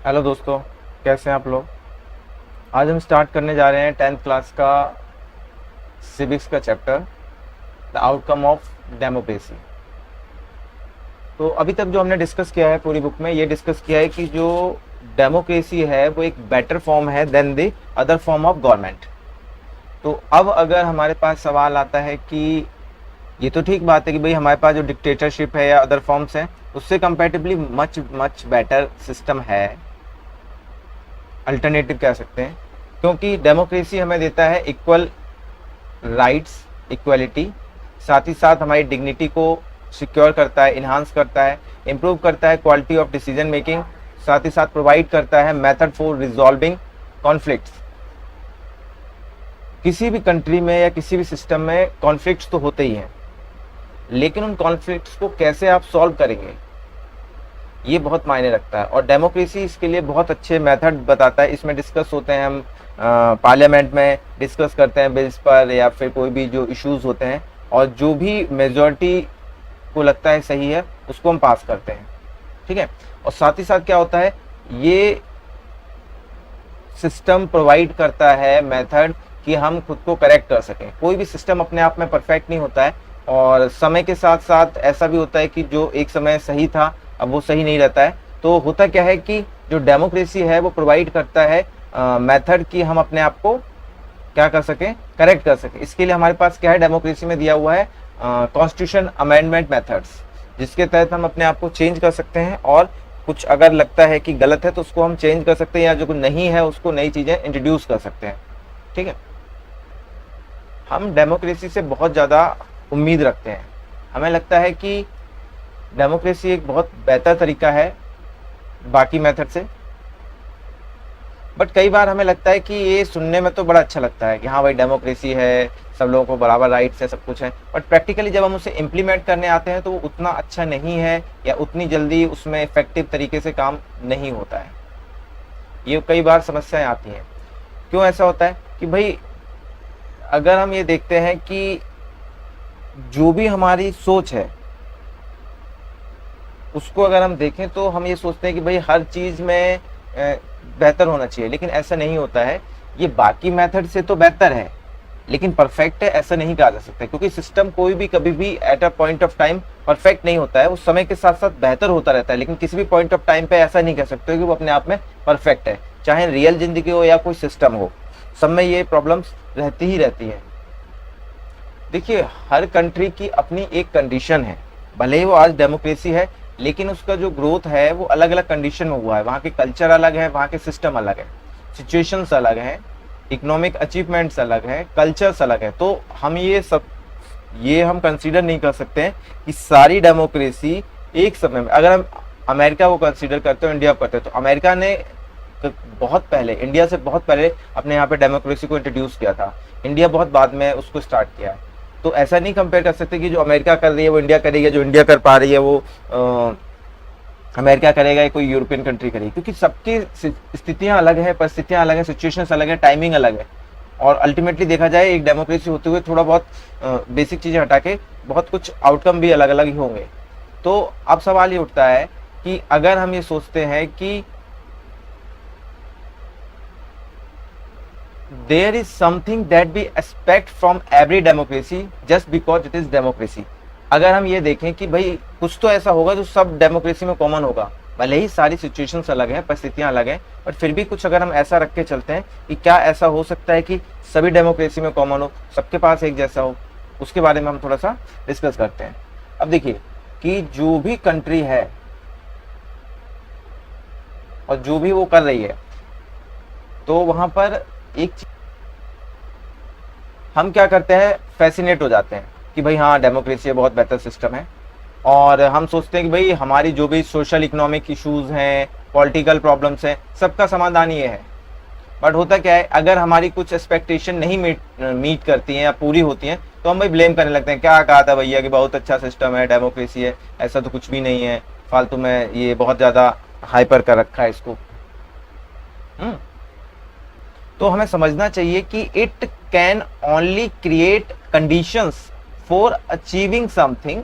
Hello दोस्तों, कैसे हैं आप लोग। आज हम स्टार्ट करने जा रहे हैं 10th क्लास का सिविक्स का chapter, the outcome of democracy. तो अभी तक जो हमने डिस्कस किया है पूरी बुक में, ये डिस्कस किया है कि जो डेमोक्रेसी है वो एक बेटर फॉर्म है than the other form of government. तो अब अगर हमारे पास सवाल आता है कि ये तो ठीक बात है कि भाई हमारे पास जो डिक्टेटरशिप है या अदर फॉर्म्स हैं उससे comparatively much much better system है, अल्टरनेटिव कह सकते हैं, क्योंकि डेमोक्रेसी हमें देता है इक्वल राइट्स, इक्वलिटी, साथ ही साथ हमारी डिग्निटी को सिक्योर करता है, इन्हांस करता है, इम्प्रूव करता है क्वालिटी ऑफ डिसीजन मेकिंग, साथ ही साथ प्रोवाइड करता है मेथड फॉर रिजॉल्विंग कॉन्फ्लिक्ट्स। किसी भी कंट्री में या किसी भी सिस्टम में कॉन्फ्लिक्ट्स तो होते ही हैं, लेकिन उन कॉन्फ्लिक्ट्स को कैसे आप सॉल्व करेंगे ये बहुत मायने रखता है। और डेमोक्रेसी इसके लिए बहुत अच्छे मेथड बताता है। इसमें डिस्कस होते हैं, हम पार्लियामेंट में डिस्कस करते हैं बिल्स पर या फिर कोई भी जो इश्यूज होते हैं, और जो भी मेजॉरिटी को लगता है सही है उसको हम पास करते हैं, ठीक है। और साथ ही साथ क्या होता है, ये सिस्टम प्रोवाइड करता है मेथड कि हम खुद को करेक्ट कर सकें। कोई भी सिस्टम अपने आप में परफेक्ट नहीं होता है, और समय के साथ साथ ऐसा भी होता है कि जो एक समय सही था अब वो सही नहीं रहता है। तो होता क्या है कि जो डेमोक्रेसी है वो प्रोवाइड करता है मेथड कि हम अपने आप को क्या कर सकें, करेक्ट कर सकें। इसके लिए हमारे पास क्या है, डेमोक्रेसी में दिया हुआ है कॉन्स्टिट्यूशन अमेंडमेंट मेथड्स, जिसके तहत हम अपने आप को चेंज कर सकते हैं, और कुछ अगर लगता है कि गलत है तो उसको हम चेंज कर सकते हैं, या जो कुछ नहीं है उसको नई चीज़ें इंट्रोड्यूस कर सकते हैं, ठीक है। हम डेमोक्रेसी से बहुत ज़्यादा उम्मीद रखते हैं। हमें लगता है कि डेमोक्रेसी एक बहुत बेहतर तरीका है बाकी मेथड से, बट कई बार हमें लगता है कि ये सुनने में तो बड़ा अच्छा लगता है कि हाँ भाई डेमोक्रेसी है, सब लोगों को बराबर राइट्स है, सब कुछ है, बट प्रैक्टिकली जब हम उसे इम्प्लीमेंट करने आते हैं तो वो उतना अच्छा नहीं है, या उतनी जल्दी उसमें इफेक्टिव तरीके से काम नहीं होता है। ये कई बार समस्याएं आती हैं। क्यों ऐसा होता है कि भाई अगर हम ये देखते हैं कि जो भी हमारी सोच है उसको अगर हम देखें तो हम ये सोचते हैं कि भाई हर चीज़ में बेहतर होना चाहिए, लेकिन ऐसा नहीं होता है। ये बाकी मेथड से तो बेहतर है, लेकिन परफेक्ट है ऐसा नहीं कहा जा सकता, क्योंकि सिस्टम कोई भी कभी भी at a point of time perfect नहीं होता है। उस समय के साथ साथ बेहतर होता रहता है, लेकिन किसी भी पॉइंट ऑफ टाइम पे ऐसा नहीं कह सकते कि वो अपने आप में परफेक्ट है। चाहे रियल जिंदगी हो या कोई सिस्टम हो, सब में ये प्रॉब्लम्स रहती ही रहती है। देखिए, हर कंट्री की अपनी एक कंडीशन है, भले ही वो आज डेमोक्रेसी है, लेकिन उसका जो ग्रोथ है वो अलग अलग कंडीशन में हुआ है। वहाँ के कल्चर अलग है, वहाँ के सिस्टम अलग है, सिचुएशंस अलग हैं, इकोनॉमिक अचीवमेंट्स अलग हैं, कल्चर्स अलग है। तो हम ये हम कंसीडर नहीं कर सकते हैं कि सारी डेमोक्रेसी एक समय में, अगर हम अमेरिका को कंसीडर करते हो, इंडिया को करते हैं, तो अमेरिका ने बहुत पहले, इंडिया से बहुत पहले अपने यहाँ पे डेमोक्रेसी को इंट्रोड्यूस किया था। इंडिया बहुत बाद में उसको स्टार्ट किया है। तो ऐसा नहीं कंपेयर कर सकते कि जो अमेरिका कर रही है वो इंडिया करेगी, जो इंडिया कर पा रही है वो अमेरिका करेगा या कोई यूरोपियन कंट्री करेगी, क्योंकि सबकी स्थितियां अलग है, परिस्थितियां अलग है, सिचुएशंस अलग है, टाइमिंग अलग है। और अल्टीमेटली देखा जाए एक डेमोक्रेसी होते हुए थोड़ा बहुत बेसिक चीज़ें हटा के बहुत कुछ आउटकम भी अलग अलग ही होंगे। तो अब सवाल ये उठता है कि अगर हम ये सोचते हैं कि there is something that we expect from every democracy just because it is democracy, अगर हम ये देखें कि भाई कुछ तो ऐसा होगा जो सब डेमोक्रेसी में कॉमन होगा, भले ही सारी सिचुएशंस अलग हैं, परिस्थितियां अलग हैं, बट फिर भी कुछ अगर हम ऐसा रख के चलते हैं कि क्या ऐसा हो सकता है कि सभी डेमोक्रेसी में कॉमन हो, सबके पास एक जैसा हो, उसके बारे में हम थोड़ा सा डिस्कस करते हैं। अब देखिए कि जो भी कंट्री है और जो भी वो कर रही है, तो वहां पर एक हम क्या करते हैं, फैसिनेट हो जाते हैं कि भाई हाँ डेमोक्रेसी बहुत बेहतर सिस्टम है, और हम सोचते हैं कि भाई हमारी जो भी सोशल इकोनॉमिक इश्यूज हैं, पॉलिटिकल प्रॉब्लम्स हैं, सबका समाधान ये है। बट होता क्या है, अगर हमारी कुछ एक्सपेक्टेशन नहीं मीट करती हैं या पूरी होती हैं, तो हम भाई ब्लेम करने लगते हैं, क्या कहा था भैया कि बहुत अच्छा सिस्टम है, डेमोक्रेसी है, ऐसा तो कुछ भी नहीं है, फालतू में ये बहुत ज़्यादा हाइपर कर रखा है इसको। तो हमें समझना चाहिए कि it can only create conditions for achieving something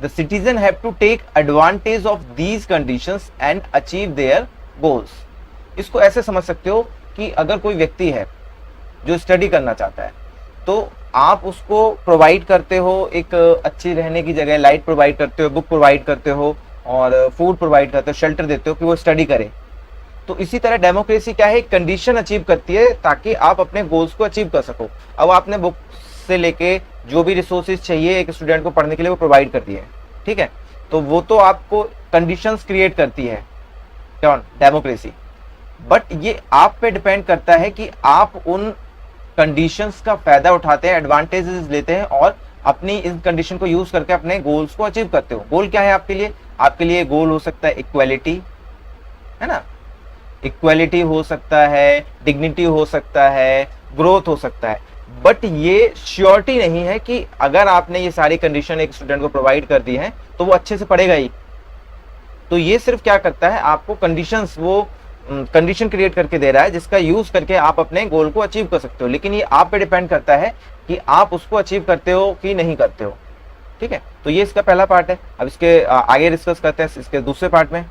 the citizen have to take advantage of these conditions and achieve their goals. इसको ऐसे समझ सकते हो कि अगर कोई व्यक्ति है जो स्टडी करना चाहता है, तो आप उसको प्रोवाइड करते हो एक अच्छी रहने की जगह, लाइट प्रोवाइड करते हो, बुक प्रोवाइड करते हो और फूड प्रोवाइड करते हो, शेल्टर देते हो कि वो स्टडी करे। तो इसी तरह डेमोक्रेसी क्या है, कंडीशन अचीव करती है ताकि आप अपने गोल्स को अचीव कर सको। अब आपने बुक से लेके जो भी रिसोर्सेज चाहिए एक स्टूडेंट को पढ़ने के लिए वो प्रोवाइड कर दिए, ठीक है, तो वो तो आपको कंडीशंस क्रिएट करती है कौन, डेमोक्रेसी। बट ये आप पे डिपेंड करता है कि आप उन कंडीशंस का फायदा उठाते हैं, एडवांटेजेस लेते हैं और अपनी इस कंडीशन को यूज करके अपने गोल्स को अचीव करते हो। गोल क्या है आपके लिए? आपके लिए गोल हो सकता है इक्वालिटी, है ना, इक्वालिटी हो सकता है, डिग्निटी हो सकता है, ग्रोथ हो सकता है। बट ये श्योरिटी नहीं है कि अगर आपने ये सारी कंडीशन एक स्टूडेंट को प्रोवाइड कर दी है तो वो अच्छे से पढ़ेगा ही। तो ये सिर्फ क्या करता है, आपको कंडीशंस, वो कंडीशन क्रिएट करके दे रहा है जिसका यूज करके आप अपने गोल को अचीव कर सकते हो। लेकिन ये आप पे डिपेंड करता है कि आप उसको अचीव करते हो कि नहीं करते हो, ठीक है। तो ये इसका पहला पार्ट है। अब इसके आगे डिस्कस करते हैं इसके दूसरे पार्ट में।